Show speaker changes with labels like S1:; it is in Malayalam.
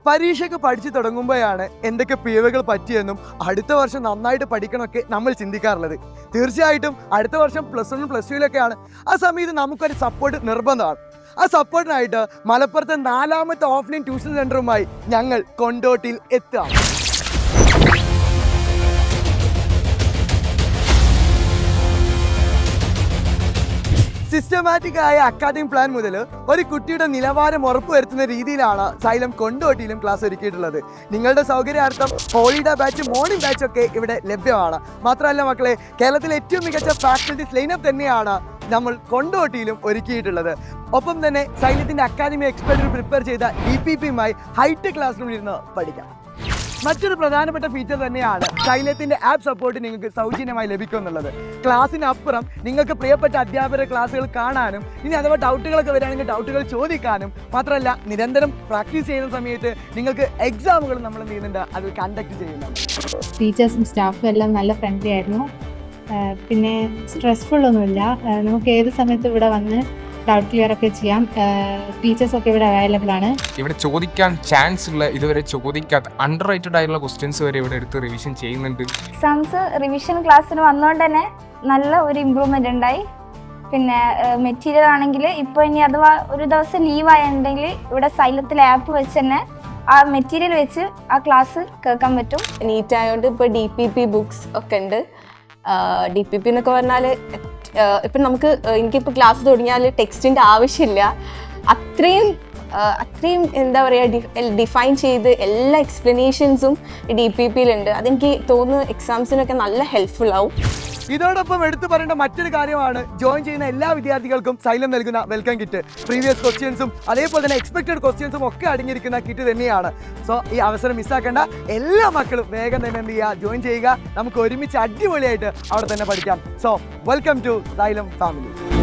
S1: പരീക്ഷയ്ക്ക് പഠിച്ചു തുടങ്ങുമ്പോഴാണ് എന്തൊക്കെ പിഴവുകൾ പറ്റിയെന്നും അടുത്ത വർഷം നന്നായിട്ട് പഠിക്കണമൊക്കെ നമ്മൾ ചിന്തിക്കാറുള്ളത്. തീർച്ചയായിട്ടും അടുത്ത വർഷം +1 +2 ആ സമയത്ത് നമുക്കൊരു സപ്പോർട്ട് നിർബന്ധമാണ്. ആ സപ്പോർട്ടിനായിട്ട് മലപ്പുറത്തെ 4ാമത്തെ ഓഫ്ലൈൻ ട്യൂഷൻ സെൻ്ററുമായി ഞങ്ങൾ കൊണ്ടോട്ടിയിൽ എത്തുകയാണ്. സിസ്റ്റമാറ്റിക് ആയ അക്കാദമിക് പ്ലാൻ മുതൽ ഒരു കുട്ടിയുടെ നിലവാരം ഉറപ്പുവരുത്തുന്ന രീതിയിലാണ് സൈലം കൊണ്ടോട്ടിയിലും ക്ലാസ് ഒരുക്കിയിട്ടുള്ളത്. നിങ്ങളുടെ സൗകര്യാർത്ഥം ഹോളിഡേ ബാച്ച്, മോർണിംഗ് ബാച്ച് ഒക്കെ ഇവിടെ ലഭ്യമാണ്. മാത്രമല്ല മക്കളെ, കേരളത്തിലെ ഏറ്റവും മികച്ച ഫാക്കൽറ്റീസ് ലൈനപ്പ് തന്നെയാണ് നമ്മൾ കൊണ്ടോട്ടിയിലും ഒരുക്കിയിട്ടുള്ളത്. ഒപ്പം തന്നെ സൈലത്തിൻ്റെ അക്കാദമി എക്സ്പെർട്ട് പ്രിപ്പയർ ചെയ്ത DPPയുമായി ഹൈടെക് ക്ലാസ് റൂമിൽ ഇരുന്ന് പഠിക്കാം. മറ്റൊരു പ്രധാനപ്പെട്ട ഫീച്ചർ തന്നെയാണ് സൈലത്തിൻ്റെ ആപ്പ് സപ്പോർട്ട് നിങ്ങൾക്ക് സൗജന്യമായി ലഭിക്കും എന്നുള്ളത്. ക്ലാസ്സിനപ്പുറം നിങ്ങൾക്ക് പ്രിയപ്പെട്ട അധ്യാപകരുടെ ക്ലാസ്സുകൾ കാണാനും, ഇനി അഥവാ ഡൗട്ടുകളൊക്കെ വരികയാണെങ്കിൽ ഡൗട്ടുകൾ ചോദിക്കാനും, മാത്രമല്ല നിരന്തരം പ്രാക്ടീസ് ചെയ്യുന്ന സമയത്ത് നിങ്ങൾക്ക് എക്സാമുകൾ നമ്മൾ എന്ത് ചെയ്യുന്നുണ്ട്, അത് കണ്ടക്ട് ചെയ്യുന്നുണ്ട്.
S2: ടീച്ചേഴ്സും സ്റ്റാഫും എല്ലാം നല്ല ഫ്രണ്ട്ലി ആയിരുന്നു. പിന്നെ സ്ട്രെസ്ഫുൾ ഒന്നുമില്ല. നമുക്ക് ഏത് സമയത്ത് ഇവിടെ വന്ന് ഡൗട്ട് ക്ലിയർ ഒക്കെ ചെയ്യാം. ടീച്ചേഴ്സൊക്കെ ഇവിടെ അവൈലബിൾ ആണ്.
S3: ഇവിടെ ചോദിക്കാൻ ചാൻസ് ഉള്ള, ഇതുവരെ ചോദിക്കാത്ത അണ്ടർ റേറ്റഡ് ആയിട്ടുള്ള ക്വസ്റ്റ്യൻസ് വരെ ഇവിടെ എടുത്ത് റിവിഷൻ ചെയ്യുന്നുണ്ട്.
S4: എക്സാംസ് റിവിഷൻ ക്ലാസ്സിന് വന്നുകൊണ്ട് തന്നെ നല്ല ഒരു ഇമ്പ്രൂവ്മെൻ്റ് ഉണ്ടായി. പിന്നെ മെറ്റീരിയൽ ആണെങ്കിൽ ഇപ്പോൾ ഇനി അഥവാ ഒരു ദിവസം ലീവ് ആയിട്ടുണ്ടെങ്കിൽ ഇവിടെ സൈലത്തിലെ ആപ്പ് വെച്ച് തന്നെ ആ മെറ്റീരിയൽ വെച്ച് ആ ക്ലാസ് കേൾക്കാൻ പറ്റും.
S5: നീറ്റ് ആയതുകൊണ്ട് ഇപ്പോൾ DPP ബുക്സ് ഒക്കെ ഉണ്ട്. DPP എന്നൊക്കെ പറഞ്ഞാൽ ഇപ്പം എനിക്കിപ്പോൾ ക്ലാസ് തുടങ്ങിയാൽ ടെക്സ്റ്റിൻ്റെ ആവശ്യമില്ല. അത്രയും എന്താ പറയുക, ഡിഫൈൻ ചെയ്ത് എല്ലാ എക്സ്പ്ലനേഷൻസും DPPയിലുണ്ട്. അതെനിക്ക് തോന്നുന്നു എക്സാംസിനൊക്കെ നല്ല ഹെൽപ്ഫുൾ ആവും.
S1: ഇതോടൊപ്പം എടുത്തു പറയേണ്ട മറ്റൊരു കാര്യമാണ്, ജോയിൻ ചെയ്യുന്ന എല്ലാ വിദ്യാർത്ഥികൾക്കും സൈലം നൽകുന്ന വെൽക്കം കിറ്റ്. പ്രീവിയസ് ക്വസ്റ്റ്യൻസും അതേപോലെ തന്നെ എക്സ്പെക്റ്റഡ് ക്വസ്റ്റ്യൻസും ഒക്കെ അടങ്ങിയിരിക്കുന്ന കിറ്റ് തന്നെയാണ്. സോ ഈ അവസരം മിസ്സാക്കേണ്ട, എല്ലാ മക്കളും വേഗം തന്നെ എന്ത് ചെയ്യുക, ജോയിൻ ചെയ്യുക. നമുക്ക് ഒരുമിച്ച് അടിപൊളിയായിട്ട് അവിടെ തന്നെ പഠിക്കാം. So welcome to Xylem family.